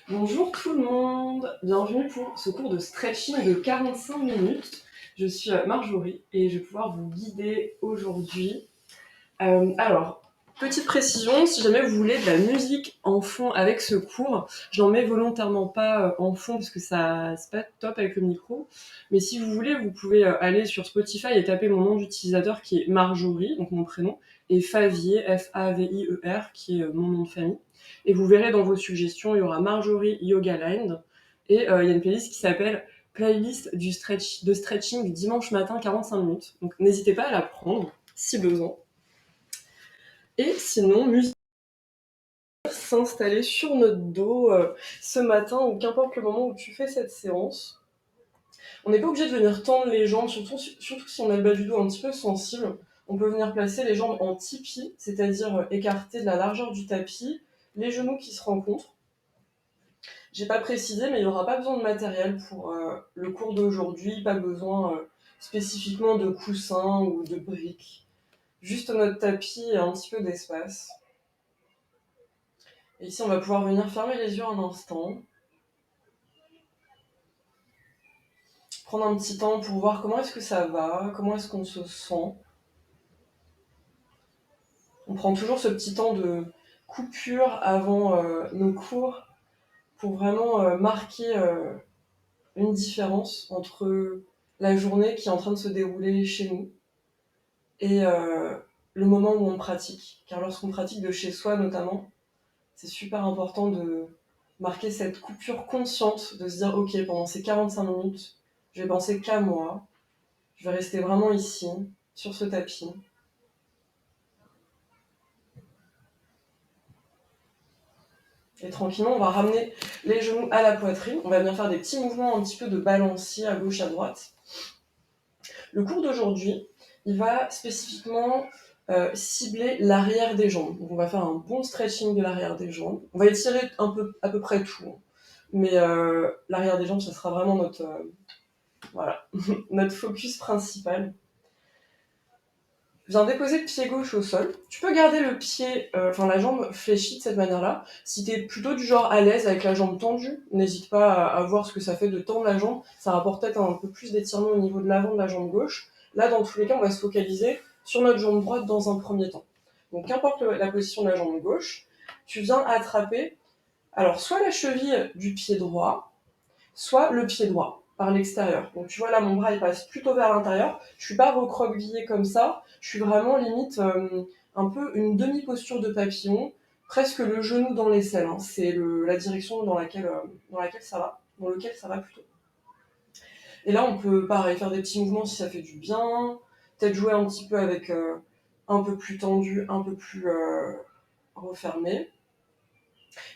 Bonjour tout le monde, bienvenue pour ce cours de stretching de 45 minutes. Je suis Marjorie et je vais pouvoir vous guider aujourd'hui. Alors, petite précision, si jamais vous voulez de la musique en fond avec ce cours, je n'en mets volontairement pas en fond parce que ça c'est pas top avec le micro. Mais si vous voulez, vous pouvez aller sur Spotify et taper mon nom d'utilisateur qui est Marjorie, donc mon prénom, et Favier, Favier, qui est mon nom de famille. Et vous verrez dans vos suggestions, il y aura Marjorie Yoga Line et il y a une playlist qui s'appelle Playlist de stretching du dimanche matin 45 minutes. Donc n'hésitez pas à la prendre si besoin. Et sinon, musique s'installer sur notre dos ce matin ou qu'importe le moment où tu fais cette séance. On n'est pas obligé de venir tendre les jambes, surtout si on a le bas du dos un petit peu sensible. On peut venir placer les jambes en tipi, c'est-à-dire écartées de la largeur du tapis, les genoux qui se rencontrent. J'ai pas précisé, mais il n'y aura pas besoin de matériel pour le cours d'aujourd'hui, pas besoin spécifiquement de coussins ou de briques. Juste notre tapis et un petit peu d'espace. Et ici, on va pouvoir venir fermer les yeux un instant. Prendre un petit temps pour voir comment est-ce que ça va, comment est-ce qu'on se sent. On prend toujours ce petit temps de coupure avant nos cours pour vraiment marquer une différence entre la journée qui est en train de se dérouler chez nous et le moment où on pratique. Car lorsqu'on pratique de chez soi notamment, c'est super important de marquer cette coupure consciente, de se dire ok, pendant ces 45 minutes, je vais penser qu'à moi, je vais rester vraiment ici, sur ce tapis. Et tranquillement, on va ramener les genoux à la poitrine. On va venir faire des petits mouvements un petit peu de balancier à gauche, à droite. Le cours d'aujourd'hui, il va spécifiquement cibler l'arrière des jambes. Donc on va faire un bon stretching de l'arrière des jambes. On va étirer à peu près tout. Mais l'arrière des jambes, ça sera vraiment voilà, notre focus principal. Viens déposer le pied gauche au sol. Tu peux garder le pied, la jambe fléchie de cette manière-là. Si t'es plutôt du genre à l'aise avec la jambe tendue, n'hésite pas à voir ce que ça fait de tendre la jambe. Ça rapporte peut-être un peu plus d'étirement au niveau de l'avant de la jambe gauche. Là, dans tous les cas, on va se focaliser sur notre jambe droite dans un premier temps. Donc, qu'importe la position de la jambe gauche, tu viens attraper, alors, soit la cheville du pied droit, soit le pied droit par l'extérieur. Donc tu vois là, mon bras il passe plutôt vers l'intérieur. Je suis pas recroquevillée comme ça. Je suis vraiment limite un peu une demi-posture de papillon, presque le genou dans l'aisselle. Hein. C'est la direction dans laquelle ça va, dans lequel ça va plutôt. Et là, on peut pareil faire des petits mouvements si ça fait du bien. Peut-être jouer un petit peu avec un peu plus tendu, un peu plus refermé.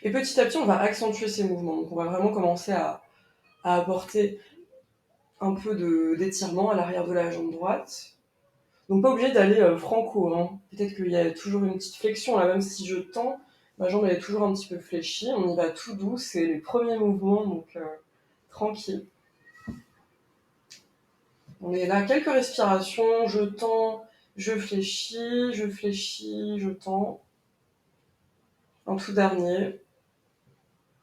Et petit à petit, on va accentuer ces mouvements. Donc on va vraiment commencer à apporter un peu d'étirement à l'arrière de la jambe droite. Donc pas obligé d'aller franco, hein. Peut-être qu'il y a toujours une petite flexion là, même si je tends, ma jambe elle est toujours un petit peu fléchie. On y va tout doux, c'est les premiers mouvements, donc tranquille. On est là, quelques respirations, je tends, je fléchis, je tends. En tout dernier.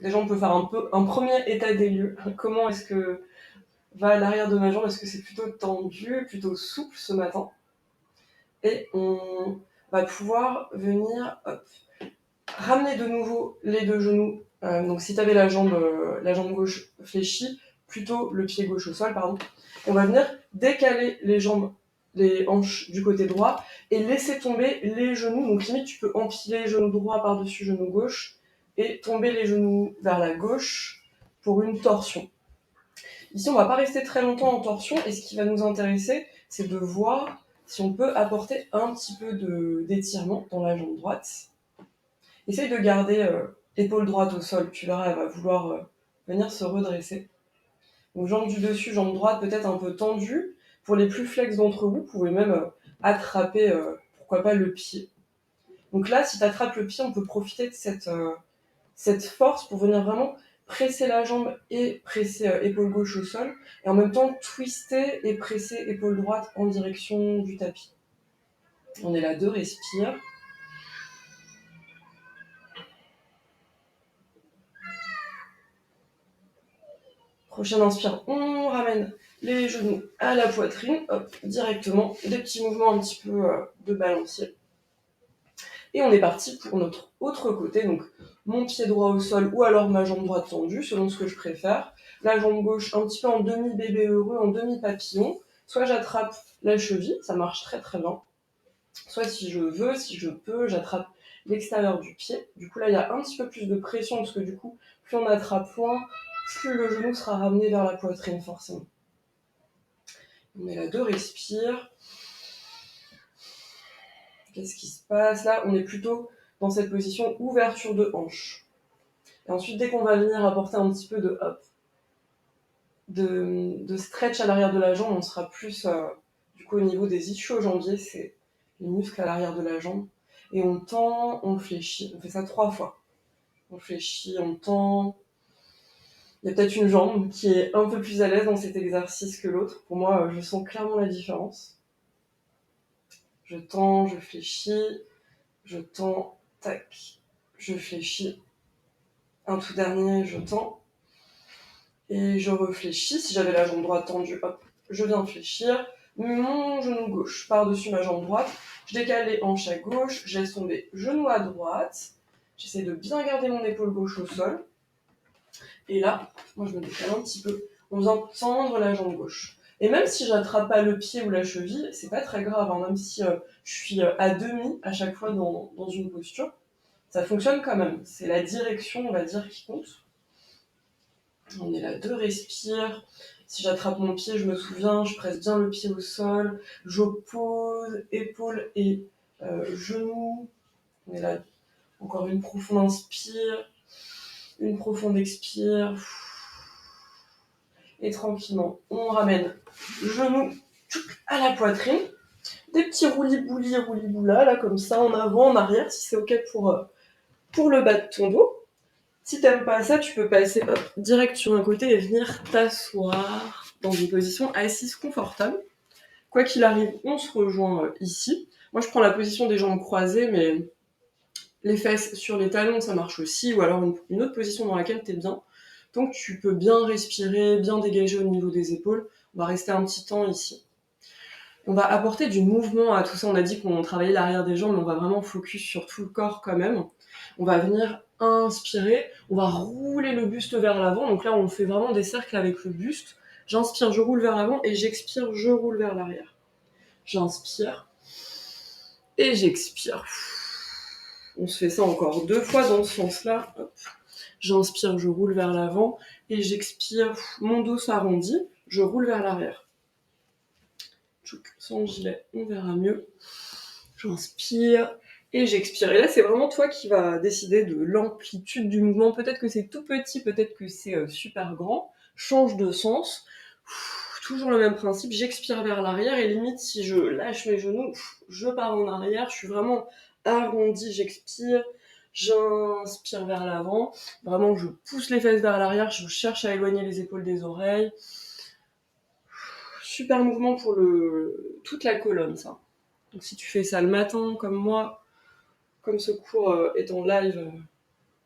Déjà on peut faire un premier état des lieux. Comment est-ce que va à l'arrière de ma jambe? Est-ce que c'est plutôt tendu, plutôt souple ce matin? Et on va pouvoir venir ramener de nouveau les deux genoux. Donc si tu avais la jambe gauche fléchie, plutôt le pied gauche au sol, pardon. On va venir décaler les hanches du côté droit et laisser tomber les genoux. Donc limite, tu peux empiler genou droit par-dessus genou gauche et tomber les genoux vers la gauche pour une torsion. Ici, on va pas rester très longtemps en torsion et ce qui va nous intéresser, c'est de voir si on peut apporter un petit peu d'étirement dans la jambe droite. Essaye de garder l'épaule droite au sol, tu verras, elle va vouloir venir se redresser. Donc jambe du dessus, jambe droite peut-être un peu tendue. Pour les plus flex d'entre vous, vous pouvez même attraper, pourquoi pas, le pied. Donc là, si tu attrapes le pied, on peut profiter de cette force pour venir vraiment presser la jambe et presser épaule gauche au sol, et en même temps twister et presser épaule droite en direction du tapis. On est là, 2 respire. Prochaine inspire, on ramène les genoux à la poitrine, hop, directement, des petits mouvements un petit peu de balancier. Et on est parti pour notre autre côté, donc mon pied droit au sol ou alors ma jambe droite tendue, selon ce que je préfère. La jambe gauche un petit peu en demi-bébé heureux, en demi-papillon. Soit j'attrape la cheville, ça marche très très bien. Soit si je veux, si je peux, j'attrape l'extérieur du pied. Du coup là, il y a un petit peu plus de pression parce que du coup, plus on attrape loin, plus le genou sera ramené vers la poitrine forcément. On est là, 2 respire. Qu'est-ce qui se passe là? On est plutôt dans cette position ouverture de hanche. Et ensuite, dès qu'on va venir apporter un petit peu de hop, de stretch à l'arrière de la jambe, on sera plus du coup au niveau des ischio-jambiers, c'est les muscles à l'arrière de la jambe. Et on tend, on fléchit. On fait ça 3 fois. On fléchit, on tend. Il y a peut-être une jambe qui est un peu plus à l'aise dans cet exercice que l'autre. Pour moi, je sens clairement la différence. Je tends, je fléchis, je tends, tac, je fléchis. Un tout dernier, je tends. Et je réfléchis, si j'avais la jambe droite tendue, hop, je viens fléchir. Mon genou gauche par-dessus ma jambe droite. Je décale les hanches à gauche, je laisse tomber genou à droite. J'essaie de bien garder mon épaule gauche au sol. Et là, moi je me décale un petit peu. On vient tendre la jambe gauche. Et même si j'attrape pas le pied ou la cheville, c'est pas très grave, hein, même si je suis à demi à chaque fois dans une posture. Ça fonctionne quand même. C'est la direction, on va dire, qui compte. On est là, 2 respire. Si j'attrape mon pied, je me souviens, je presse bien le pied au sol. J'oppose épaules et genoux. On est là, encore une profonde inspire. Une profonde expire. Et tranquillement, on ramène genoux à la poitrine. Des petits roulis-boulis, roulis-boulas, là, comme ça, en avant, en arrière, si c'est OK pour le bas de ton dos. Si t'aimes pas ça, tu peux passer direct sur un côté et venir t'asseoir dans une position assise confortable. Quoi qu'il arrive, on se rejoint ici. Moi, je prends la position des jambes croisées, mais les fesses sur les talons, ça marche aussi, ou alors une autre position dans laquelle t'es bien. Donc, tu peux bien respirer, bien dégager au niveau des épaules. On va rester un petit temps ici. On va apporter du mouvement à tout ça. On a dit qu'on travaillait l'arrière des jambes, mais on va vraiment focus sur tout le corps quand même. On va venir inspirer, on va rouler le buste vers l'avant. Donc là, on fait vraiment des cercles avec le buste. J'inspire, je roule vers l'avant et j'expire, je roule vers l'arrière. J'inspire et j'expire. On se fait ça encore 2 fois dans ce sens-là. Hop. J'inspire, je roule vers l'avant et j'expire, mon dos s'arrondit, je roule vers l'arrière. Sans gilet, on verra mieux. J'inspire et j'expire. Et là, c'est vraiment toi qui vas décider de l'amplitude du mouvement. Peut-être que c'est tout petit, peut-être que c'est super grand. Change de sens. Toujours le même principe, j'expire vers l'arrière et limite, si je lâche mes genoux, je pars en arrière. Je suis vraiment arrondi, j'expire. J'inspire vers l'avant. Vraiment, je pousse les fesses vers l'arrière. Je cherche à éloigner les épaules des oreilles. Super mouvement pour toute la colonne, ça. Donc si tu fais ça le matin, comme moi, comme ce cours est en live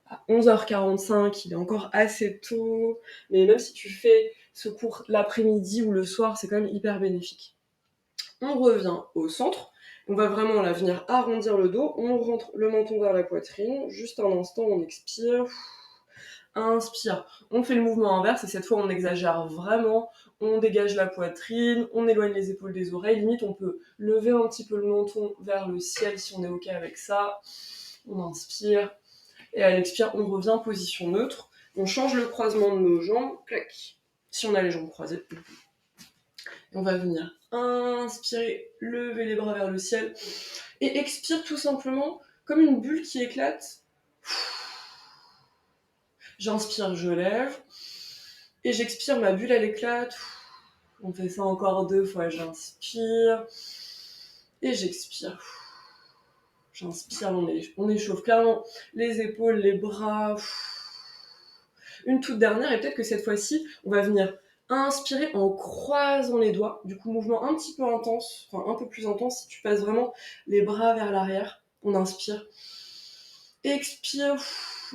à 11h45, il est encore assez tôt, mais même si tu fais ce cours l'après-midi ou le soir, c'est quand même hyper bénéfique. On revient au centre, on va vraiment là venir arrondir le dos, on rentre le menton vers la poitrine, juste un instant, on expire, inspire, on fait le mouvement inverse et cette fois on exagère vraiment, on dégage la poitrine, on éloigne les épaules des oreilles, limite on peut lever un petit peu le menton vers le ciel si on est ok avec ça, on inspire, et à l'expire on revient position neutre, on change le croisement de nos jambes, clac, si on a les jambes croisées, on va venir inspirer, lever les bras vers le ciel, et expire tout simplement comme une bulle qui éclate. J'inspire, je lève, et j'expire, ma bulle elle éclate. On fait ça encore 2 fois, j'inspire, et j'expire. J'inspire, on échauffe clairement les épaules, les bras. Une toute dernière, et peut-être que cette fois-ci, on va venir inspirer en croisant les doigts. Du coup, mouvement un petit peu intense, enfin un peu plus intense, si tu passes vraiment les bras vers l'arrière. On inspire. Expire,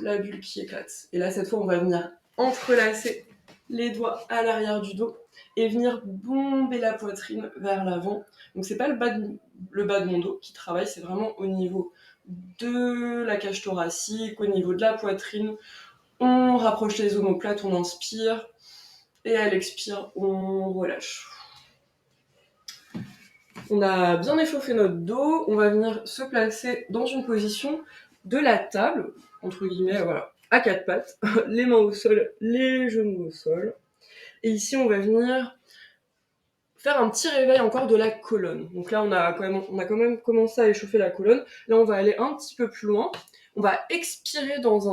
la bulle qui éclate. Et là, cette fois, on va venir entrelacer les doigts à l'arrière du dos et venir bomber la poitrine vers l'avant. Donc c'est pas le bas de mon dos qui travaille, c'est vraiment au niveau de la cage thoracique, au niveau de la poitrine. On rapproche les omoplates, on inspire et à l'expire, on relâche. On a bien échauffé notre dos, on va venir se placer dans une position de la table, entre guillemets, voilà, à quatre pattes, les mains au sol, les genoux au sol. Et ici, on va venir faire un petit réveil encore de la colonne. Donc là, on a quand même commencé à échauffer la colonne. Là, on va aller un petit peu plus loin. On va expirer dans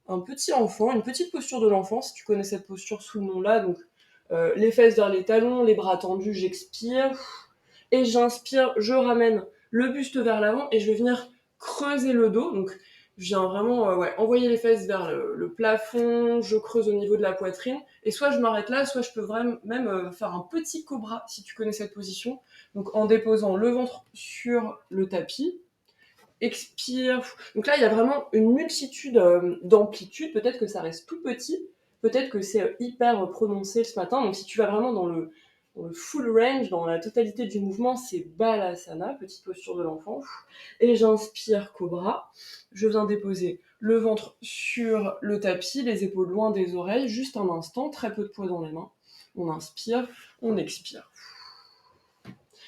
un petit enfant, une petite posture de l'enfant, si tu connais cette posture sous le nom-là. Donc, les fesses vers les talons, les bras tendus, j'expire. Et j'inspire, je ramène le buste vers l'avant et je vais venir creuser le dos. Donc, je viens vraiment envoyer les fesses vers le plafond, je creuse au niveau de la poitrine. Et soit je m'arrête là, soit je peux vraiment même faire un petit cobra, si tu connais cette position. Donc, en déposant le ventre sur le tapis. Expire. Donc là, il y a vraiment une multitude d'amplitudes. Peut-être que ça reste tout petit, peut-être que c'est hyper prononcé ce matin. Donc si tu vas vraiment dans le full range, dans la totalité du mouvement, c'est Balasana, petite posture de l'enfant. Et j'inspire Cobra. Je viens déposer le ventre sur le tapis, les épaules loin des oreilles, juste un instant, très peu de poids dans les mains. On inspire, on expire.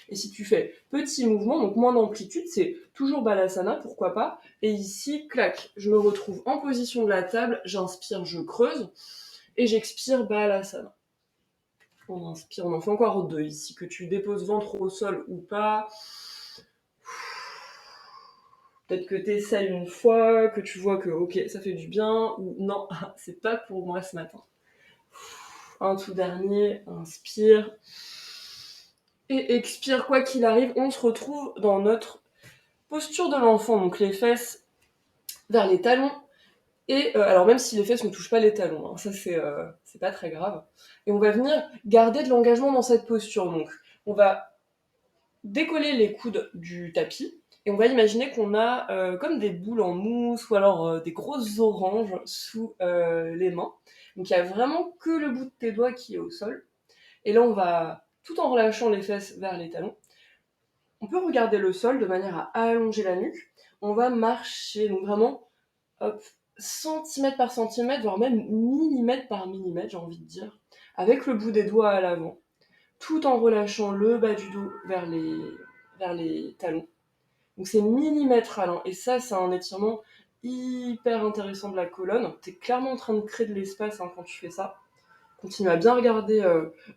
Et si tu fais petit mouvement, donc moins d'amplitude, c'est toujours Balasana, pourquoi pas. Et ici, clac, je me retrouve en position de la table, j'inspire, je creuse, et j'expire Balasana. On inspire, on en fait encore deux ici, que tu déposes ventre au sol ou pas. Peut-être que tu essayes une fois, que tu vois que ok, ça fait du bien, ou non, c'est pas pour moi ce matin. Un tout dernier, inspire. Et expire, quoi qu'il arrive, on se retrouve dans notre posture de l'enfant, donc les fesses vers les talons. Et alors même si les fesses ne touchent pas les talons, hein, ça c'est pas très grave. Et on va venir garder de l'engagement dans cette posture. Donc on va décoller les coudes du tapis et on va imaginer qu'on a comme des boules en mousse ou alors des grosses oranges sous les mains. Donc il y a vraiment que le bout de tes doigts qui est au sol. Et là on va, tout en relâchant les fesses vers les talons, on peut regarder le sol de manière à allonger la nuque. On va marcher, donc vraiment, hop, centimètre par centimètre, voire même millimètre par millimètre, j'ai envie de dire, avec le bout des doigts à l'avant, tout en relâchant le bas du dos vers les talons. Donc c'est millimètre-allant, et ça, c'est un étirement hyper intéressant de la colonne. T'es clairement en train de créer de l'espace quand tu fais ça. Continue à bien regarder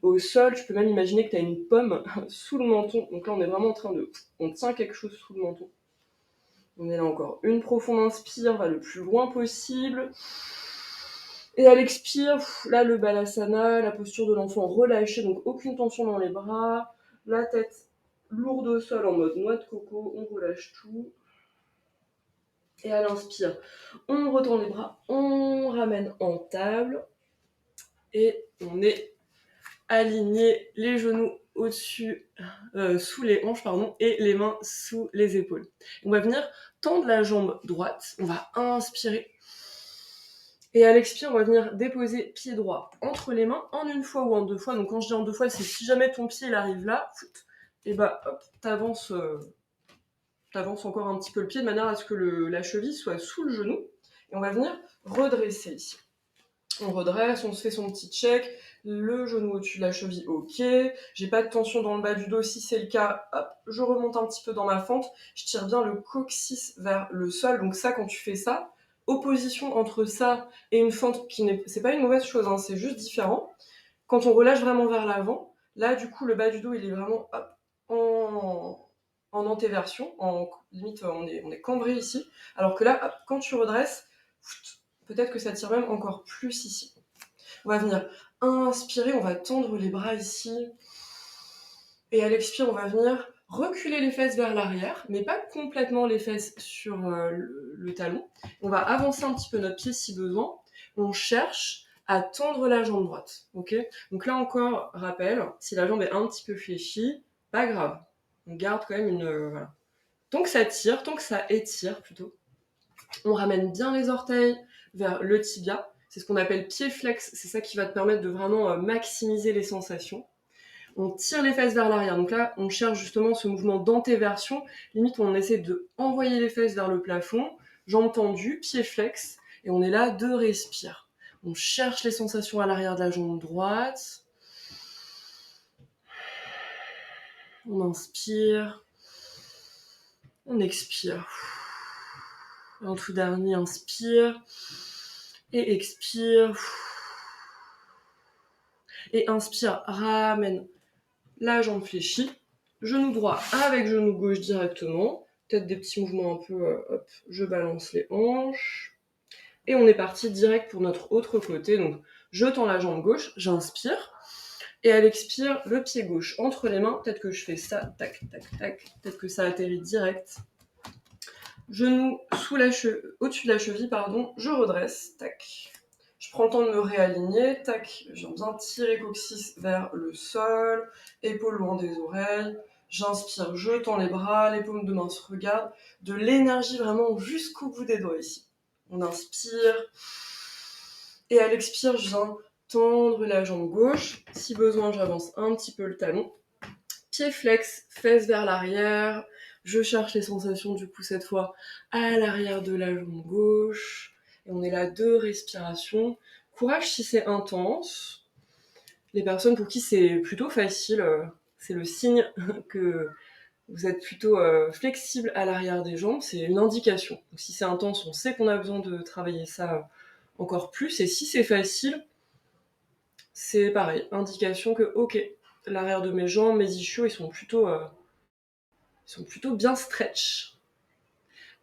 au sol. Tu peux même imaginer que tu as une pomme sous le menton. Donc là, on est vraiment en train de... On tient quelque chose sous le menton. On est là encore. Une profonde inspire, va le plus loin possible. Et à l'expire, là, le Balasana, la posture de l'enfant relâchée, donc aucune tension dans les bras. La tête lourde au sol en mode noix de coco. On relâche tout. Et à l'inspire, on retend les bras, on ramène en table. Et on est aligner les genoux au-dessus, sous les hanches, et les mains sous les épaules. On va venir tendre la jambe droite, on va inspirer. Et à l'expire, on va venir déposer pied droit entre les mains en une fois ou en deux fois. Donc quand je dis en deux fois, c'est si jamais ton pied il arrive là, et bah hop, t'avances encore un petit peu le pied de manière à ce que la cheville soit sous le genou. Et on va venir redresser ici. On redresse, on se fait son petit check, le genou au-dessus de la cheville, ok. J'ai pas de tension dans le bas du dos, si c'est le cas, hop, je remonte un petit peu dans ma fente, je tire bien le coccyx vers le sol. Donc ça, quand tu fais ça, opposition entre ça et une fente c'est pas une mauvaise chose, hein, c'est juste différent. Quand on relâche vraiment vers l'avant, là, du coup, le bas du dos, il est vraiment hop, en antéversion, limite, on est cambré ici. Alors que là, hop, quand tu redresses, peut-être que ça tire même encore plus ici. On va venir inspirer, on va tendre les bras ici. Et à l'expire, on va venir reculer les fesses vers l'arrière, mais pas complètement les fesses sur le talon. On va avancer un petit peu notre pied si besoin. On cherche à tendre la jambe droite. Okay, donc là encore, rappel, si la jambe est un petit peu fléchie, pas grave. On garde quand même une... voilà. Tant que ça tire, tant que ça étire plutôt, on ramène bien les orteils vers le tibia. C'est ce qu'on appelle pied flex. C'est ça qui va te permettre de vraiment maximiser les sensations. On tire les fesses vers l'arrière. Donc là, on cherche justement ce mouvement d'antéversion. Limite, on essaie de envoyer les fesses vers le plafond, jambes tendues, pieds flex, et on est là, 2 respire. On cherche les sensations à l'arrière de la jambe droite. On inspire. On expire. Un tout dernier, inspire. Et expire. Et inspire, ramène la jambe fléchie. Genou droit avec genou gauche directement. Peut-être des petits mouvements un peu, hop, je balance les hanches. Et on est parti direct pour notre autre côté. Donc, je tends la jambe gauche, j'inspire. Et à l'expire, le pied gauche entre les mains. Peut-être que je fais ça, tac, tac, tac. Peut-être que ça atterrit direct. Genou au-dessus de la cheville, pardon. Je redresse, tac. Je prends le temps de me réaligner, tac. Je viens bien tirer coccyx vers le sol, épaules loin des oreilles. J'inspire, je tends les bras, les paumes de main se regardent. De l'énergie vraiment jusqu'au bout des doigts ici. On inspire. Et à l'expire, je viens tendre la jambe gauche. Si besoin, j'avance un petit peu le talon. Pied flex, fesses vers l'arrière. Je cherche les sensations du coup cette fois à l'arrière de la jambe gauche. Et on est là, 2 respirations. Courage si c'est intense. Les personnes pour qui c'est plutôt facile, c'est le signe que vous êtes plutôt flexible à l'arrière des jambes. C'est une indication. Donc, si c'est intense, on sait qu'on a besoin de travailler ça encore plus. Et si c'est facile, c'est pareil. Indication que, ok, l'arrière de mes jambes, mes ischios, ils sont plutôt bien stretch.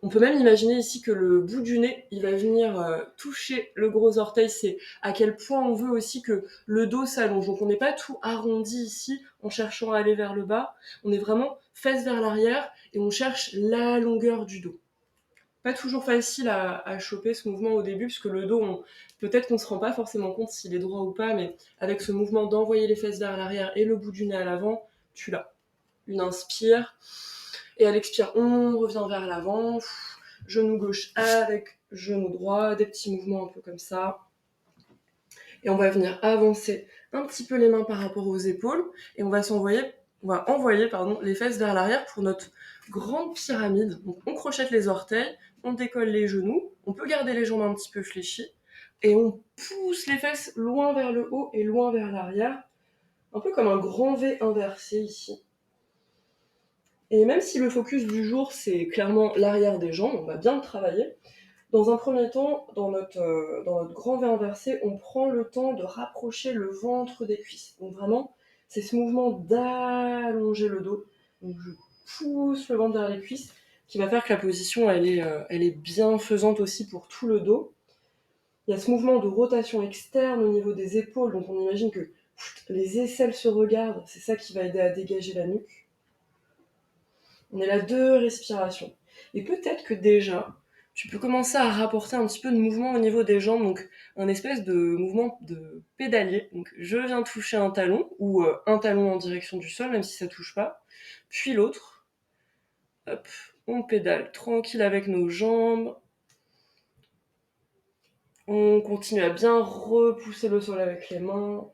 On peut même imaginer ici que le bout du nez, il va venir toucher le gros orteil. C'est à quel point on veut aussi que le dos s'allonge. Donc on n'est pas tout arrondi ici en cherchant à aller vers le bas. On est vraiment fesses vers l'arrière et on cherche la longueur du dos. Pas toujours facile à choper ce mouvement au début, puisque le dos, peut-être qu'on ne se rend pas forcément compte s'il est droit ou pas, mais avec ce mouvement d'envoyer les fesses vers l'arrière et le bout du nez à l'avant, tu l'as. Une inspire. Et à l'expire, on revient vers l'avant. Genou gauche avec genou droit. Des petits mouvements un peu comme ça. Et on va venir avancer un petit peu les mains par rapport aux épaules. Et on va envoyer les fesses vers l'arrière pour notre grande pyramide. Donc on crochette les orteils, on décolle les genoux. On peut garder les jambes un petit peu fléchies. Et on pousse les fesses loin vers le haut et loin vers l'arrière. Un peu comme un grand V inversé ici. Et même si le focus du jour, c'est clairement l'arrière des jambes, on va bien le travailler. Dans un premier temps, dans notre grand V inversé, on prend le temps de rapprocher le ventre des cuisses. Donc vraiment, c'est ce mouvement d'allonger le dos. Donc je pousse le ventre vers les cuisses, qui va faire que la position, elle est bienfaisante aussi pour tout le dos. Il y a ce mouvement de rotation externe au niveau des épaules, donc on imagine que les aisselles se regardent, c'est ça qui va aider à dégager la nuque. On est là, 2 respirations. Et peut-être que déjà, tu peux commencer à rapporter un petit peu de mouvement au niveau des jambes, donc un espèce de mouvement de pédalier. Donc je viens toucher un talon, ou un talon en direction du sol, même si ça touche pas, puis l'autre. Hop, on pédale tranquille avec nos jambes. On continue à bien repousser le sol avec les mains.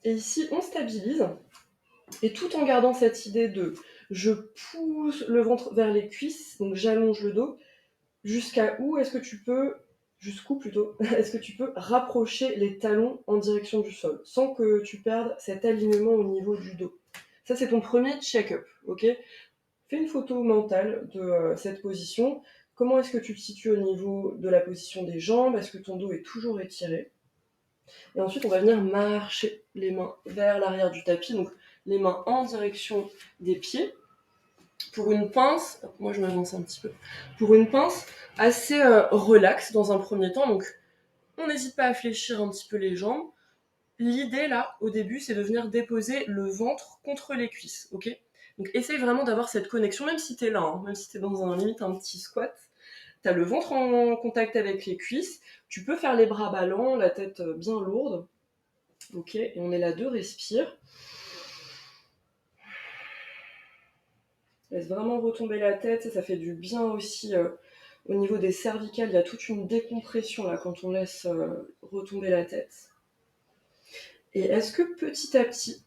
Et ici, on stabilise. Et tout en gardant cette idée de je pousse le ventre vers les cuisses, donc j'allonge le dos, jusqu'où est-ce que tu peux rapprocher les talons en direction du sol, sans que tu perdes cet alignement au niveau du dos. Ça, c'est ton premier check-up, ok ? Fais une photo mentale de cette position. Comment est-ce que tu te situes au niveau de la position des jambes ? Est-ce que ton dos est toujours étiré ? Et ensuite, on va venir marcher les mains vers l'arrière du tapis, donc les mains en direction des pieds. Pour une pince, moi je m'avance un petit peu, pour une pince assez relaxe dans un premier temps, donc on n'hésite pas à fléchir un petit peu les jambes. L'idée là, au début, c'est de venir déposer le ventre contre les cuisses, ok ? Donc essaye vraiment d'avoir cette connexion, même si t'es là, hein, même si t'es dans un petit squat, t'as le ventre en contact avec les cuisses, tu peux faire les bras ballants, la tête bien lourde, ok ? Et on est là, 2 respire. Laisse vraiment retomber la tête, ça fait du bien aussi Au niveau des cervicales, il y a toute une décompression là quand on laisse retomber la tête. Et est-ce que petit à petit,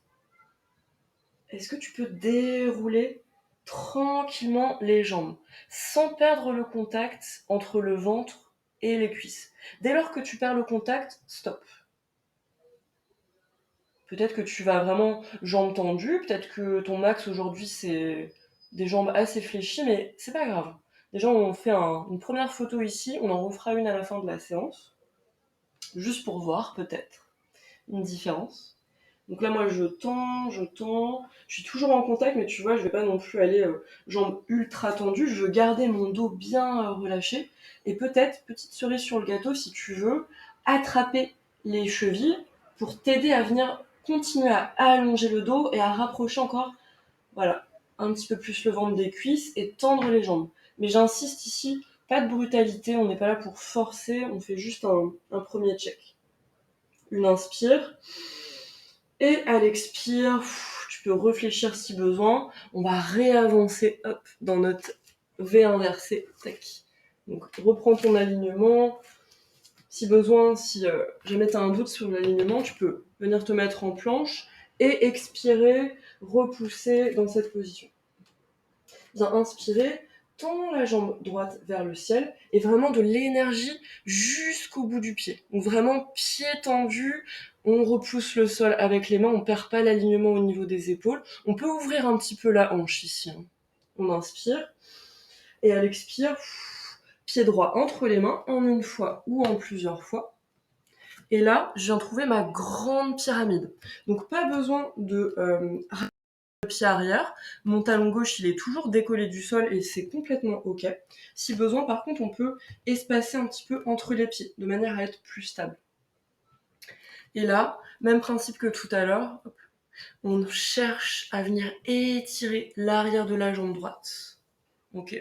est-ce que tu peux dérouler tranquillement les jambes, sans perdre le contact entre le ventre et les cuisses? Dès lors que tu perds le contact, stop. Peut-être que tu vas vraiment jambes tendues, peut-être que ton max aujourd'hui c'est des jambes assez fléchies, mais c'est pas grave. Déjà on fait une première photo ici, on en refera une à la fin de la séance, juste pour voir peut-être une différence. Donc là moi je tends, je suis toujours en contact, mais tu vois je vais pas non plus aller jambes ultra tendues, je veux garder mon dos bien relâché, et peut-être, petite cerise sur le gâteau, si tu veux, attraper les chevilles pour t'aider à venir continuer à allonger le dos et à rapprocher encore, voilà, un petit peu plus le ventre des cuisses et tendre les jambes. Mais j'insiste ici, pas de brutalité, on n'est pas là pour forcer, on fait juste un premier check. Une inspire, et à l'expire, tu peux réfléchir si besoin, on va réavancer hop, dans notre V inversé, tac. Donc reprends ton alignement, si besoin, si jamais tu as un doute sur l'alignement, tu peux venir te mettre en planche et expirer, repousser dans cette position. Bien inspirer, tends la jambe droite vers le ciel et vraiment de l'énergie jusqu'au bout du pied. Donc vraiment pied tendu, on repousse le sol avec les mains, on perd pas l'alignement au niveau des épaules. On peut ouvrir un petit peu la hanche ici. On inspire et à l'expire, pied droit entre les mains en une fois ou en plusieurs fois. Et là, je viens trouver ma grande pyramide. Donc pas besoin de le pied arrière. Mon talon gauche, il est toujours décollé du sol et c'est complètement ok. Si besoin, par contre, on peut espacer un petit peu entre les pieds, de manière à être plus stable. Et là, même principe que tout à l'heure, on cherche à venir étirer l'arrière de la jambe droite. Ok.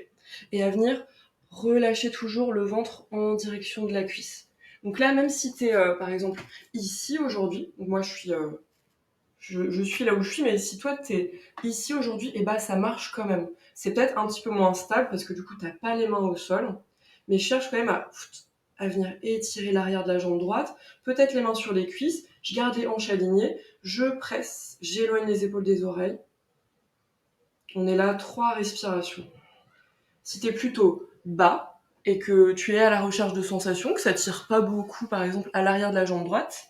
Et à venir relâcher toujours le ventre en direction de la cuisse. Donc là, même si tu es, par exemple, ici aujourd'hui, donc moi je suis là où je suis, mais si toi t'es ici aujourd'hui, et bah ça marche quand même. C'est peut-être un petit peu moins stable parce que du coup t'as pas les mains au sol, mais cherche quand même à venir étirer l'arrière de la jambe droite, peut-être les mains sur les cuisses, je garde les hanches alignées, je presse, j'éloigne les épaules des oreilles. On est là, 3 respirations. Si t'es plutôt bas et que tu es à la recherche de sensations, que ça tire pas beaucoup par exemple à l'arrière de la jambe droite,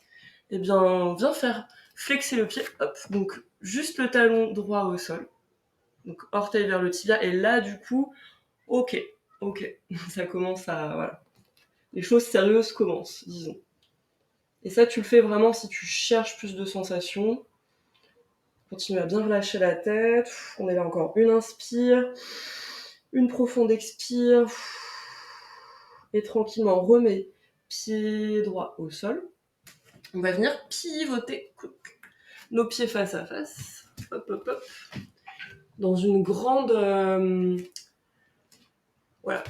eh bien viens faire flexer le pied, hop, donc juste le talon droit au sol, donc orteil vers le tibia, et là du coup, ok, ça commence à, voilà, les choses sérieuses commencent, disons. Et ça tu le fais vraiment si tu cherches plus de sensations. Continue à bien relâcher la tête, on est là encore, une inspire, une profonde expire, et tranquillement on remet pied droit au sol. On va venir pivoter nos pieds face à face, hop, dans une grande, voilà,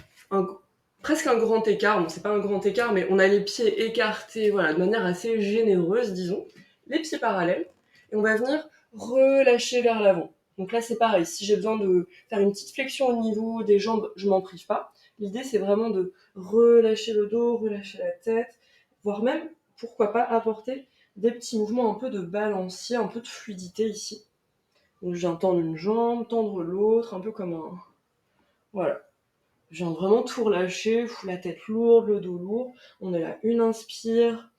presque un grand écart. Bon, c'est pas un grand écart, mais on a les pieds écartés, voilà, de manière assez généreuse, disons, les pieds parallèles, et on va venir relâcher vers l'avant. Donc là, c'est pareil. Si j'ai besoin de faire une petite flexion au niveau des jambes, je m'en prive pas. L'idée, c'est vraiment de relâcher le dos, relâcher la tête, voire même, pourquoi pas, apporter des petits mouvements un peu de balancier, un peu de fluidité ici. Donc je viens tendre une jambe, tendre l'autre, un peu comme un... Voilà. Je viens vraiment tout relâcher, la tête lourde, le dos lourd. On est là, une inspire.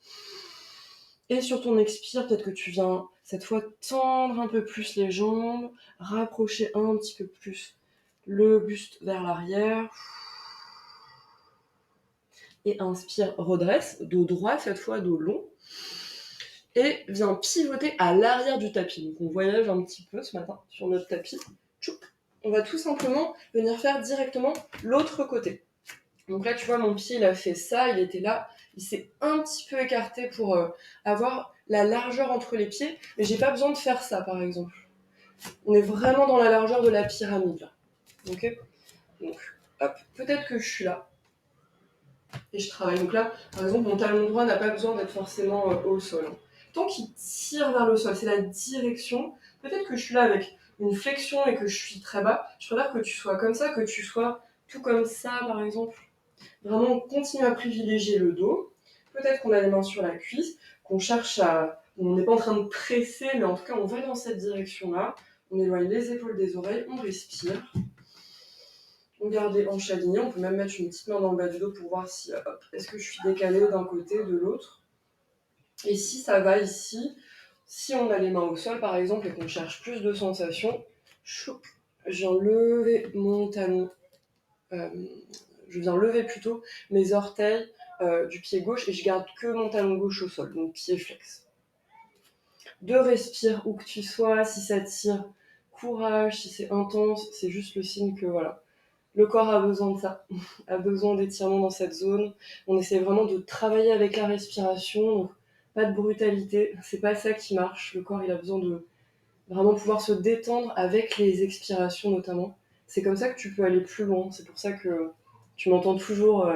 Et sur ton expire, peut-être que tu viens cette fois tendre un peu plus les jambes, rapprocher un petit peu plus le buste vers l'arrière. Et inspire, redresse, dos droit cette fois, dos long. Et viens pivoter à l'arrière du tapis. Donc on voyage un petit peu ce matin sur notre tapis. Tchoup. On va tout simplement venir faire directement l'autre côté. Donc là, tu vois, mon pied, il a fait ça, il était là, il s'est un petit peu écarté pour avoir la largeur entre les pieds, mais j'ai pas besoin de faire ça, par exemple. On est vraiment dans la largeur de la pyramide, là. Ok ? Donc, hop, peut-être que je suis là, et je travaille. Donc là, par exemple, mon talon droit n'a pas besoin d'être forcément au sol. Tant qu'il tire vers le sol, c'est la direction. Peut-être que je suis là avec une flexion et que je suis très bas. Je préfère que tu sois comme ça, que tu sois tout comme ça, par exemple. Vraiment, continue à privilégier le dos. Peut-être qu'on a les mains sur la cuisse, qu'on cherche à... On n'est pas en train de presser, mais en tout cas, on va dans cette direction-là. On éloigne les épaules des oreilles, on respire. On garde les hanches alignées, on peut même mettre une petite main dans le bas du dos pour voir si, hop, est-ce que je suis décalée d'un côté, de l'autre. Et si ça va ici, si on a les mains au sol par exemple et qu'on cherche plus de sensations, je viens lever mon talon, je viens lever plutôt mes orteils du pied gauche et je garde que mon talon gauche au sol, donc pied flex. De respire où que tu sois, si ça tire, courage, si c'est intense, c'est juste le signe que voilà. Le corps a besoin de ça, a besoin d'étirement dans cette zone. On essaie vraiment de travailler avec la respiration, donc pas de brutalité, c'est pas ça qui marche. Le corps il a besoin de vraiment pouvoir se détendre avec les expirations notamment. C'est comme ça que tu peux aller plus loin, c'est pour ça que tu m'entends toujours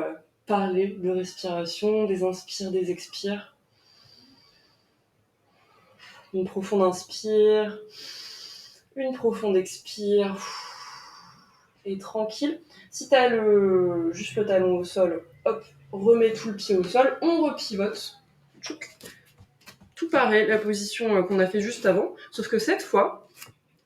parler de respiration, des inspires, des expires. Une profonde inspire, une profonde expire. Et tranquille. Si tu as juste le talon au sol, hop, remets tout le pied au sol, on repivote. Tout pareil, la position qu'on a fait juste avant, sauf que cette fois,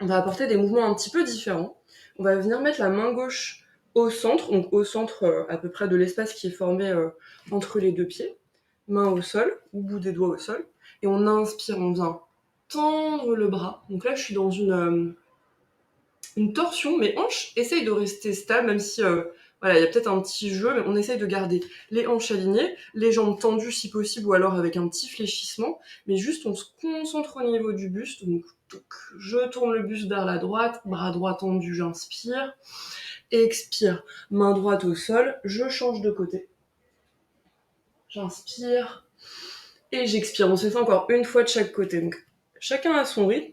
on va apporter des mouvements un petit peu différents. On va venir mettre la main gauche au centre, donc au centre à peu près de l'espace qui est formé entre les deux pieds. Main au sol, au bout des doigts au sol. Et on inspire, on vient tendre le bras. Donc là, je suis dans une torsion. Mes hanches essayent de rester stables, même si voilà, il y a peut-être un petit jeu, mais on essaye de garder les hanches alignées, les jambes tendues si possible, ou alors avec un petit fléchissement, mais juste on se concentre au niveau du buste. Donc, je tourne le buste vers la droite, bras droit tendu, j'inspire, expire, main droite au sol, je change de côté. J'inspire et j'expire. On se fait encore une fois de chaque côté. Donc, chacun a son rythme.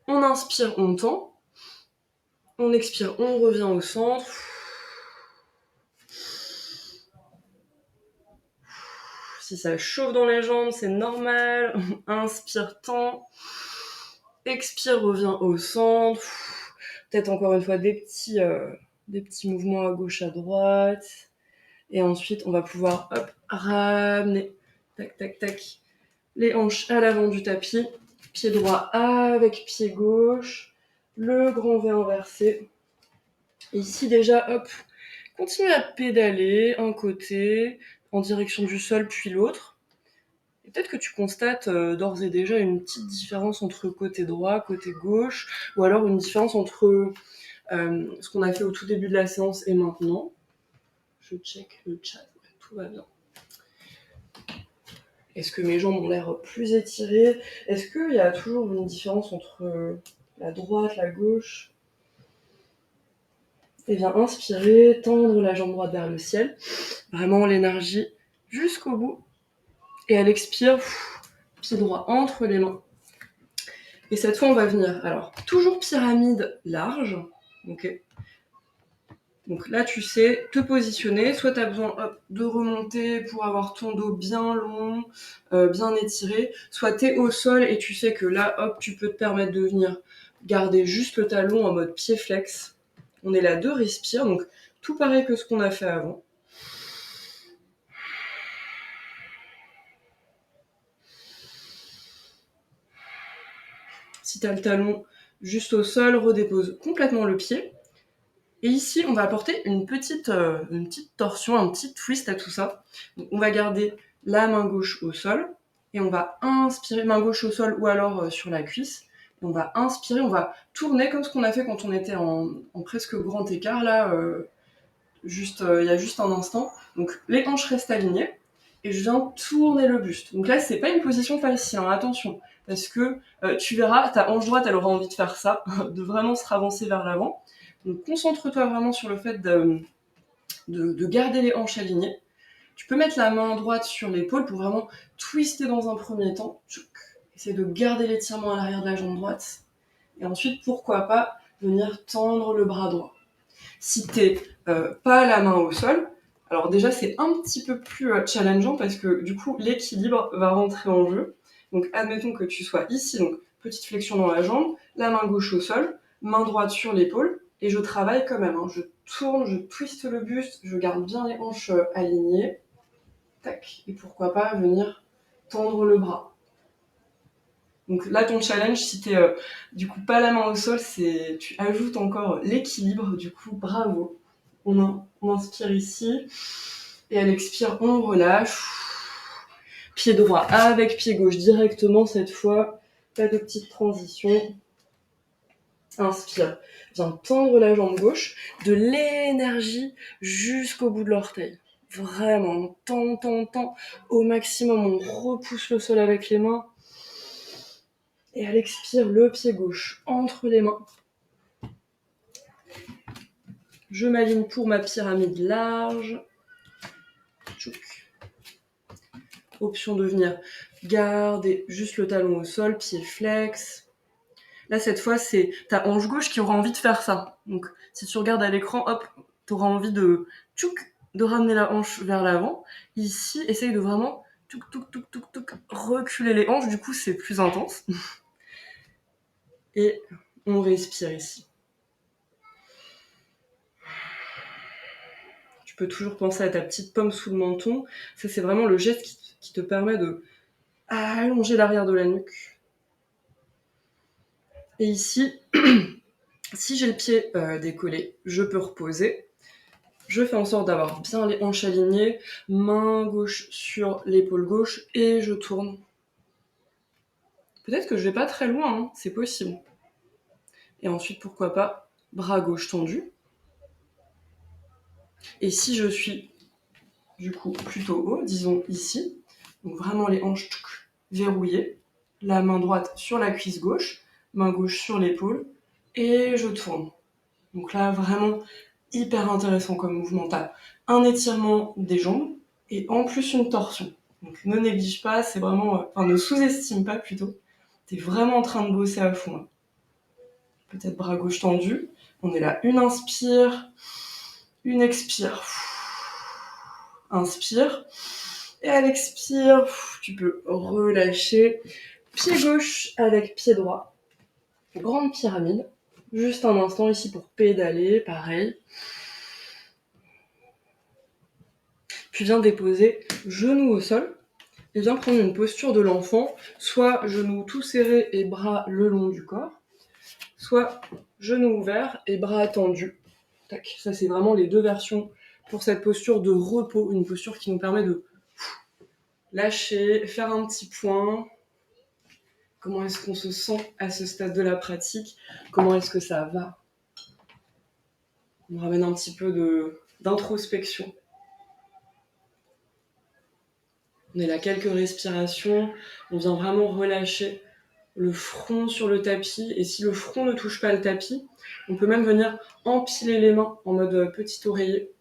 On inspire, on tend. On expire, on revient au centre. Si ça chauffe dans les jambes, c'est normal. Inspire, tend. Expire, revient au centre. Peut-être encore une fois des petits mouvements à gauche, à droite. Et ensuite, on va pouvoir ramener, tac, tac, tac, les hanches à l'avant du tapis. Pied droit avec pied gauche. Le grand V inversé. Et ici déjà, continuez à pédaler un côté, en direction du sol, puis l'autre. Et peut-être que tu constates d'ores et déjà une petite différence entre côté droit, côté gauche, ou alors une différence entre ce qu'on a fait au tout début de la séance et maintenant. Je check le chat, tout va bien. Est-ce que mes jambes ont l'air plus étirées? Est-ce qu'il y a toujours une différence entre la droite, la gauche? Et bien, inspirer, tendre la jambe droite vers le ciel. Vraiment l'énergie jusqu'au bout. Et à l'expire, pied droit entre les mains. Et cette fois, on va venir, alors, toujours pyramide large. Okay. Donc là, tu sais te positionner. Soit tu as besoin de remonter pour avoir ton dos bien long, bien étiré. Soit tu es au sol et tu sais que là, tu peux te permettre de venir garder juste le talon en mode pied flex. On est là, deux respires. Donc tout pareil que ce qu'on a fait avant. Si tu as le talon juste au sol, redépose complètement le pied. Et ici, on va apporter une petite torsion, un petit twist à tout ça. Donc, on va garder la main gauche au sol et on va inspirer, main gauche au sol ou alors sur la cuisse. Et on va inspirer, on va tourner comme ce qu'on a fait quand on était en presque grand écart là, il y a juste un instant. Donc les hanches restent alignées et je viens tourner le buste. Donc là, c'est pas une position facile, hein, attention, parce que tu verras, ta hanche droite, elle aura envie de faire ça, de vraiment se ravancer vers l'avant. Donc concentre-toi vraiment sur le fait de garder les hanches alignées. Tu peux mettre la main droite sur l'épaule pour vraiment twister dans un premier temps. Essaye de garder l'étirement à l'arrière de la jambe droite. Et ensuite, pourquoi pas venir tendre le bras droit. Si t'es pas la main au sol, alors déjà c'est un petit peu plus challengeant parce que du coup l'équilibre va rentrer en jeu. Donc admettons que tu sois ici, donc petite flexion dans la jambe, la main gauche au sol, main droite sur l'épaule, Et je travaille quand même, hein. Je tourne, je twiste le buste, je garde bien les hanches alignées. Tac. Et pourquoi pas venir tendre le bras. Donc là, ton challenge, si t'es du coup pas la main au sol, c'est tu ajoutes encore l'équilibre. Du coup, bravo. On inspire ici. Et à l'expire, on relâche. Pied droit avec pied gauche directement cette fois. Pas de petite transition. Inspire. Viens tendre la jambe gauche. De l'énergie jusqu'au bout de l'orteil. Vraiment, on tend au maximum. On repousse le sol avec les mains. Et à l'expire, le pied gauche entre les mains. Je m'aligne pour ma pyramide large. Option de venir garder juste le talon au sol, pied flex. Là, cette fois, c'est ta hanche gauche qui aura envie de faire ça. Donc, si tu regardes à l'écran, hop, tu auras envie de ramener la hanche vers l'avant. Ici, essaye de vraiment reculer les hanches. Du coup, c'est plus intense. Et on respire ici. Tu peux toujours penser à ta petite pomme sous le menton. Ça, c'est vraiment le geste qui te permet de allonger l'arrière de la nuque. Et ici, si j'ai le pied décollé, je peux reposer. Je fais en sorte d'avoir bien les hanches alignées, main gauche sur l'épaule gauche et je tourne. Peut-être que je vais pas très loin, hein, c'est possible. Et ensuite, pourquoi pas, bras gauche tendu. Et si je suis du coup plutôt haut, disons ici, donc vraiment les hanches verrouillées, la main droite sur la cuisse gauche, main gauche sur l'épaule, et je tourne. Donc là, vraiment hyper intéressant comme mouvement. T'as un étirement des jambes et en plus une torsion. Donc ne néglige pas, c'est vraiment... ne sous-estime pas plutôt. T'es vraiment en train de bosser à fond. Là. Peut-être bras gauche tendu. On est là, une inspire, une expire. Inspire. Et à l'expire, tu peux relâcher. Pied gauche avec pied droit. Grande pyramide. Juste un instant ici pour pédaler, pareil. Puis viens déposer genoux au sol. Et viens prendre une posture de l'enfant. Soit genoux tout serrés et bras le long du corps. Soit genoux ouverts et bras tendus. Tac. Ça, c'est vraiment les deux versions pour cette posture de repos. Une posture qui nous permet de lâcher, faire un petit point. Comment est-ce qu'on se sent à ce stade de la pratique? Comment est-ce que ça va? On ramène un petit peu d'introspection. On est là, quelques respirations. On vient vraiment relâcher le front sur le tapis. Et si le front ne touche pas le tapis, on peut même venir empiler les mains en mode petit oreiller.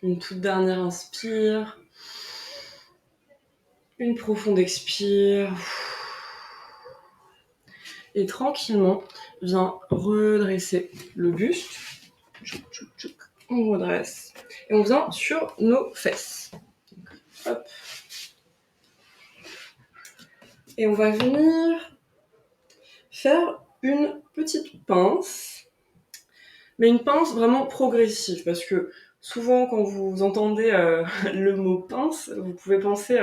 Une toute dernière inspire. Une profonde expire. Et tranquillement, viens redresser le buste. On redresse. Et on vient sur nos fesses. Hop. Et on va venir faire une petite pince. Mais une pince vraiment progressive. Parce que souvent, quand vous entendez le mot pince, vous pouvez penser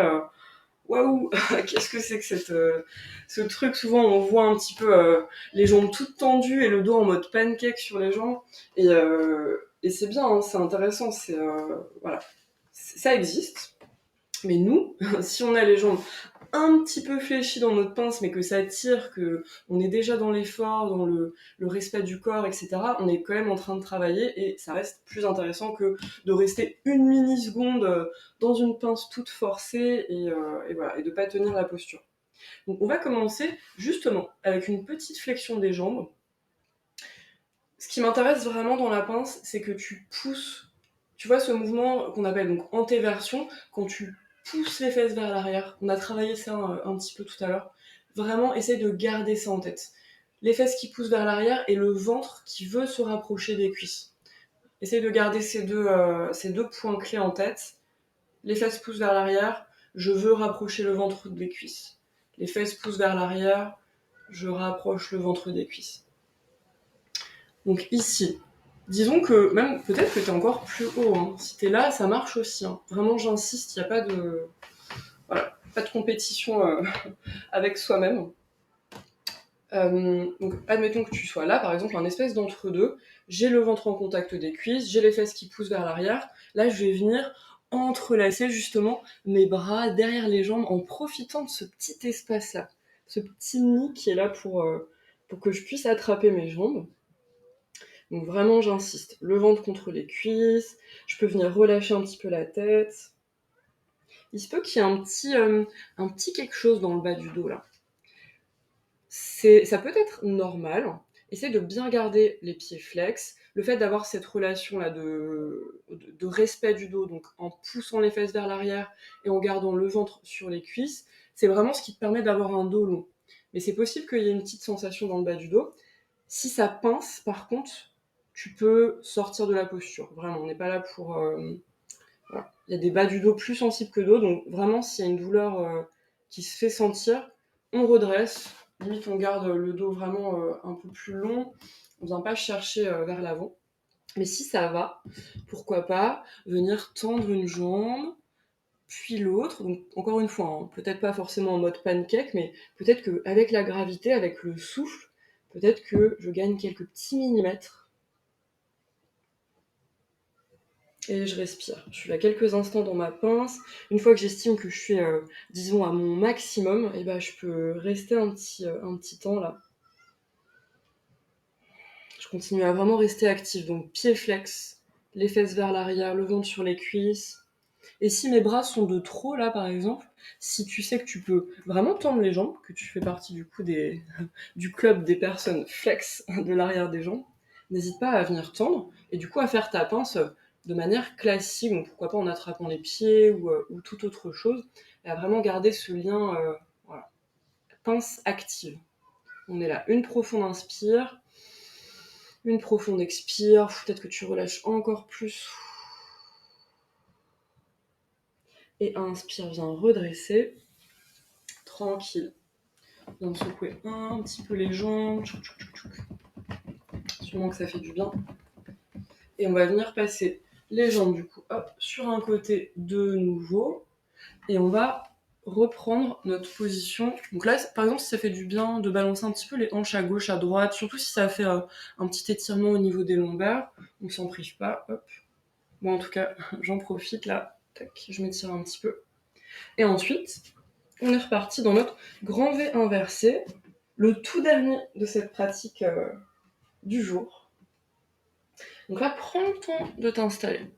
waouh, qu'est-ce que c'est que ce truc. Souvent, on voit un petit peu les jambes toutes tendues et le dos en mode pancake sur les jambes. Et c'est bien, hein, c'est intéressant. Voilà. Ça existe. Mais nous, si on a les jambes un petit peu fléchies dans notre pince, mais que ça tire, qu'on est déjà dans l'effort, dans le respect du corps, etc., on est quand même en train de travailler et ça reste plus intéressant que de rester une mini-seconde dans une pince toute forcée et voilà, et de pas tenir la posture. Donc on va commencer justement avec une petite flexion des jambes. Ce qui m'intéresse vraiment dans la pince, c'est que tu pousses, tu vois ce mouvement qu'on appelle donc antéversion, quand tu pousses les fesses vers l'arrière. On a travaillé ça un petit peu tout à l'heure. Vraiment, essaye de garder ça en tête. Les fesses qui poussent vers l'arrière et le ventre qui veut se rapprocher des cuisses. Essaye de garder ces deux points clés en tête. Les fesses poussent vers l'arrière, je veux rapprocher le ventre des cuisses. Les fesses poussent vers l'arrière, je rapproche le ventre des cuisses. Donc ici, disons que même peut-être que tu es encore plus haut. Hein. Si tu es là, ça marche aussi. Hein. Vraiment, j'insiste, il n'y a pas de, voilà, pas de compétition avec soi-même. Donc admettons que tu sois là, par exemple, un espèce d'entre-deux. J'ai le ventre en contact des cuisses, j'ai les fesses qui poussent vers l'arrière. Là, je vais venir entrelacer justement mes bras derrière les jambes en profitant de ce petit espace-là, ce petit nid qui est là pour que je puisse attraper mes jambes. Donc vraiment, j'insiste. Le ventre contre les cuisses, je peux venir relâcher un petit peu la tête. Il se peut qu'il y ait un petit quelque chose dans le bas du dos là. Ça peut être normal. Essaye de bien garder les pieds flex. Le fait d'avoir cette relation-là de respect du dos, donc en poussant les fesses vers l'arrière et en gardant le ventre sur les cuisses, c'est vraiment ce qui te permet d'avoir un dos long. Mais c'est possible qu'il y ait une petite sensation dans le bas du dos. Si ça pince, par contre, tu peux sortir de la posture. Vraiment, on n'est pas là pour... voilà. Il y a des bas du dos plus sensibles que d'autres, donc vraiment, s'il y a une douleur qui se fait sentir, on redresse. Limite, on garde le dos vraiment un peu plus long. On ne vient pas chercher vers l'avant. Mais si ça va, pourquoi pas venir tendre une jambe, puis l'autre. Donc, encore une fois, hein, peut-être pas forcément en mode pancake, mais peut-être qu'avec la gravité, avec le souffle, peut-être que je gagne quelques petits millimètres. Et je respire. Je suis là quelques instants dans ma pince. Une fois que j'estime que je suis, disons, à mon maximum, et ben, je peux rester un petit temps là. Je continue à vraiment rester active. Donc, pieds flex, les fesses vers l'arrière, le ventre sur les cuisses. Et si mes bras sont de trop, là, par exemple, si tu sais que tu peux vraiment tendre les jambes, que tu fais partie du coup du club des personnes flex de l'arrière des jambes, n'hésite pas à venir tendre et du coup à faire ta pince de manière classique, donc pourquoi pas en attrapant les pieds ou toute autre chose, et à vraiment garder ce lien, voilà, pince active. On est là, une profonde inspire, une profonde expire, peut-être que tu relâches encore plus. Et inspire, viens redresser. Tranquille. Viens secouer un petit peu les jambes. Sûrement que ça fait du bien. Et on va venir passer les jambes du coup, hop, sur un côté de nouveau. Et on va reprendre notre position. Donc là, par exemple, si ça fait du bien de balancer un petit peu les hanches à gauche, à droite, surtout si ça fait un petit étirement au niveau des lombaires, on s'en prive pas, hop. Bon, en tout cas, j'en profite là, tac, je m'étire un petit peu. Et ensuite, on est reparti dans notre grand V inversé, le tout dernier de cette pratique du jour. Donc là, prends le temps de t'installer.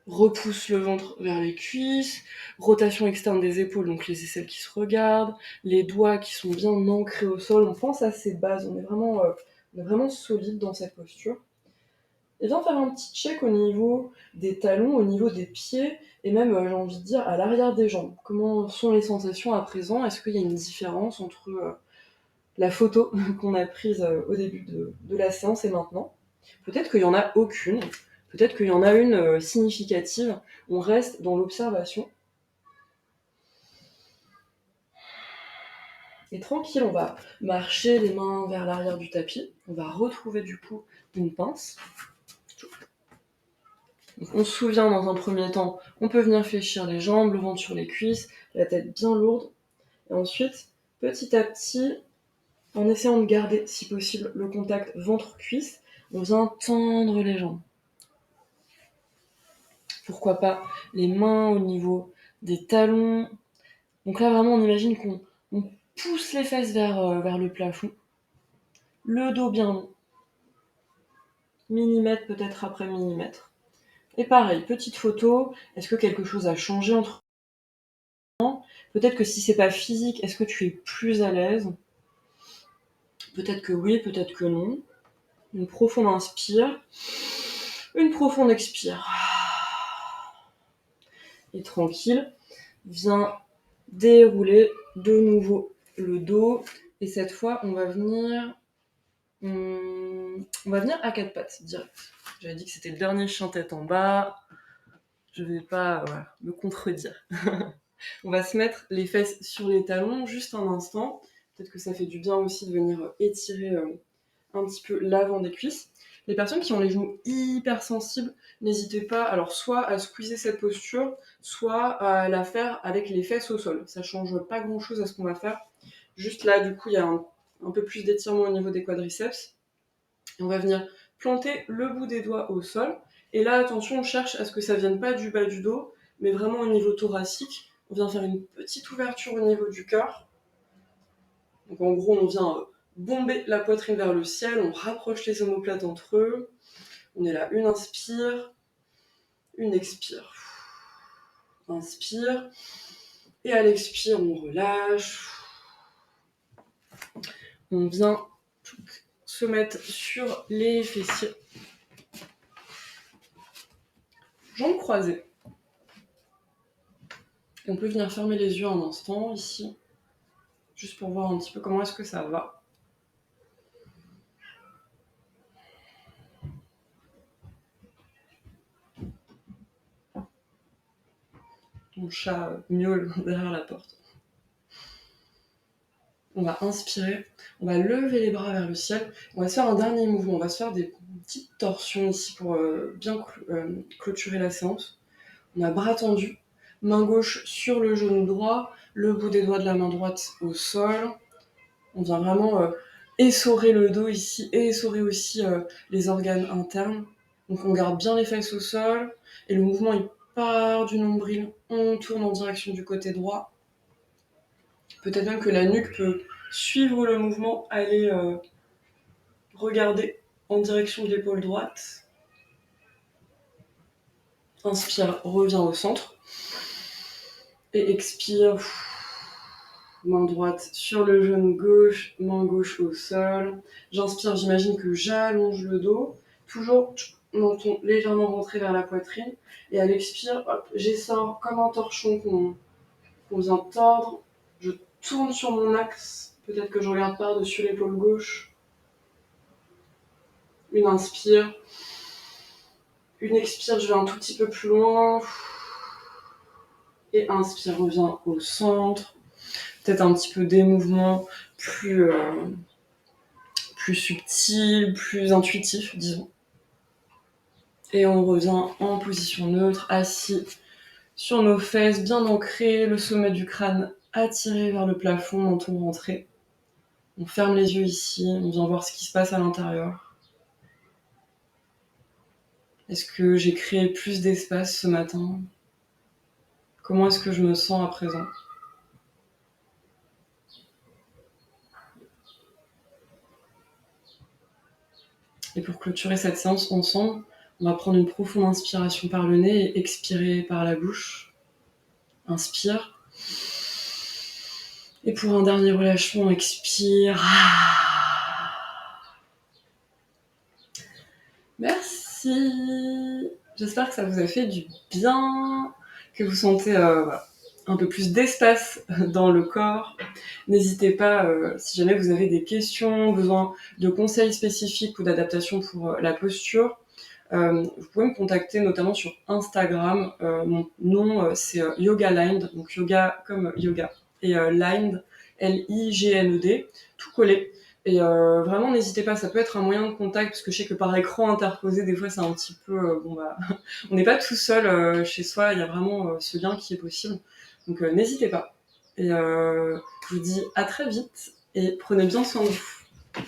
Repousse le ventre vers les cuisses, rotation externe des épaules, donc les aisselles qui se regardent, les doigts qui sont bien ancrés au sol. On pense à ces bases, on est vraiment solide dans cette posture. Et viens faire un petit check au niveau des talons, au niveau des pieds, et même, j'ai envie de dire, à l'arrière des jambes. Comment sont les sensations à présent? Est-ce qu'il y a une différence entre la photo qu'on a prise au début de la séance et maintenant? Peut-être qu'il n'y en a aucune, peut-être qu'il y en a une significative. On reste dans l'observation. Et tranquille, on va marcher les mains vers l'arrière du tapis. On va retrouver du coup une pince. Donc on se souvient dans un premier temps, on peut venir fléchir les jambes, le ventre sur les cuisses, la tête bien lourde. Et ensuite, petit à petit, en essayant de garder, si possible, le contact ventre-cuisse, on vient tendre les jambes. Pourquoi pas les mains au niveau des talons. Donc là, vraiment, on imagine qu'on pousse les fesses vers le plafond. Le dos bien long. Millimètre peut-être après millimètre. Et pareil, petite photo. Est-ce que quelque chose a changé entre temps? Peut-être que si c'est pas physique, est-ce que tu es plus à l'aise? Peut-être que oui, peut-être que non. Une profonde inspire. Une profonde expire. Et tranquille, viens dérouler de nouveau le dos. Et cette fois, on va venir à quatre pattes, direct. J'avais dit que c'était le dernier chien tête en bas. Je vais pas me contredire. On va se mettre les fesses sur les talons juste un instant. Peut-être que ça fait du bien aussi de venir étirer un petit peu l'avant des cuisses. Les personnes qui ont les genoux hyper sensibles, n'hésitez pas alors soit à squeezer cette posture, soit à la faire avec les fesses au sol. Ça change pas grand chose à ce qu'on va faire. Juste là, du coup, il y a un peu plus d'étirement au niveau des quadriceps. Et on va venir planter le bout des doigts au sol. Et là, attention, on cherche à ce que ça vienne pas du bas du dos, mais vraiment au niveau thoracique. On vient faire une petite ouverture au niveau du cœur. Donc en gros, on vient bomber la poitrine vers le ciel, on rapproche les omoplates entre eux. On est là, une inspire, une expire. Inspire, et à l'expire, on relâche. On vient se mettre sur les fessiers. Jambes croisées. Et on peut venir fermer les yeux un instant ici, juste pour voir un petit peu comment est-ce que ça va. Mon chat miaule derrière la porte. On va inspirer, on va lever les bras vers le ciel. On va se faire un dernier mouvement, on va se faire des petites torsions ici pour bien clôturer la séance. On a bras tendus, main gauche sur le genou droit, le bout des doigts de la main droite au sol. On vient vraiment essorer le dos ici et essorer aussi les organes internes. Donc on garde bien les fesses au sol et le mouvement il part du nombril, on tourne en direction du côté droit. Peut-être même que la nuque peut suivre le mouvement, aller regarder en direction de l'épaule droite. Inspire, reviens au centre. Et expire, main droite sur le genou gauche, main gauche au sol. J'inspire, j'imagine que j'allonge le dos. Toujours menton légèrement rentré vers la poitrine. Et à l'expire, hop, j'essore comme un torchon qu'on vient tordre. Je tourne sur mon axe. Peut-être que je regarde par-dessus l'épaule gauche. Une inspire. Une expire, je vais un tout petit peu plus loin. Et inspire, reviens au centre. Peut-être un petit peu des mouvements plus subtils, plus intuitifs, disons. Et on revient en position neutre, assis sur nos fesses, bien ancrées, le sommet du crâne attiré vers le plafond, menton rentré. On ferme les yeux ici, on vient voir ce qui se passe à l'intérieur. Est-ce que j'ai créé plus d'espace ce matin ? Comment est-ce que je me sens à présent ? Et pour clôturer cette séance ensemble, on va prendre une profonde inspiration par le nez et expirer par la bouche. Inspire. Et pour un dernier relâchement, expire. Merci. J'espère que ça vous a fait du bien, que vous sentez un peu plus d'espace dans le corps. N'hésitez pas, si jamais vous avez des questions, besoin de conseils spécifiques ou d'adaptation pour la posture, vous pouvez me contacter notamment sur Instagram. Mon nom c'est YogaLigned, donc yoga comme yoga, et Ligned, L-I-G-N-E-D, tout collé. Et vraiment n'hésitez pas, ça peut être un moyen de contact, parce que je sais que par écran interposé, des fois c'est un petit peu... on n'est pas tout seul chez soi, il y a vraiment ce lien qui est possible. Donc n'hésitez pas. Et je vous dis à très vite, et prenez bien soin de vous.